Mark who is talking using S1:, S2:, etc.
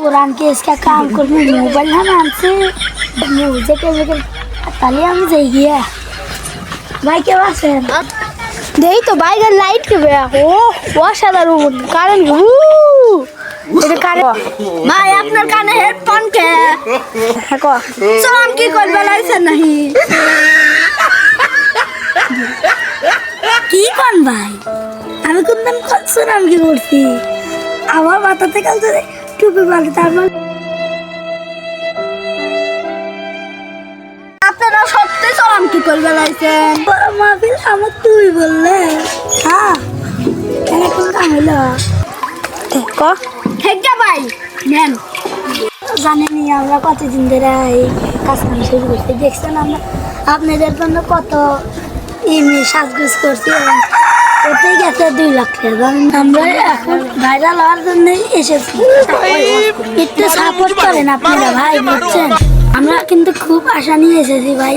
S1: पुरान के इसका काम कर मोबाइल हम आनसे मुझे के ताली हम जाएगी है भाई के पास है
S2: देही तो বাইরে লাইট কে বেয়া ও অসাধারণ কারেন্ট এটা কারেন্ট
S1: भाई আপনার কানে হেডফোন কে
S2: দেখো
S1: সালাম কি করবে লাইছে নাহি কি কোন ভাই আমি কোনদিন সালাম কি করছি আমার মাথাতে কাল ধরে টুপি বাঁধে তারপর আপনারা সত্যি সালাম কি করবে লাইছেন বড় মাহফিল আমার তুই বললে হ্যাঁ কেন কোন কাম হলো
S2: দেখো
S1: ঠিক যা ভাই নেন জানেনি আমরা কতদিন ধরে এই কাজ কাম শুরু করতে দেখছেন আমরা আপনাদের জন্য কত এমনি সাজগোজ করছি ওতে গেছে 2 লাখ টাকা আমরা এখন ভাইরাল হওয়ার জন্য এসেছি একটু সাপোর্ট করেন আপনারা ভাই বুঝছেন আমরা কিন্তু খুব আশা নিয়ে এসেছি ভাই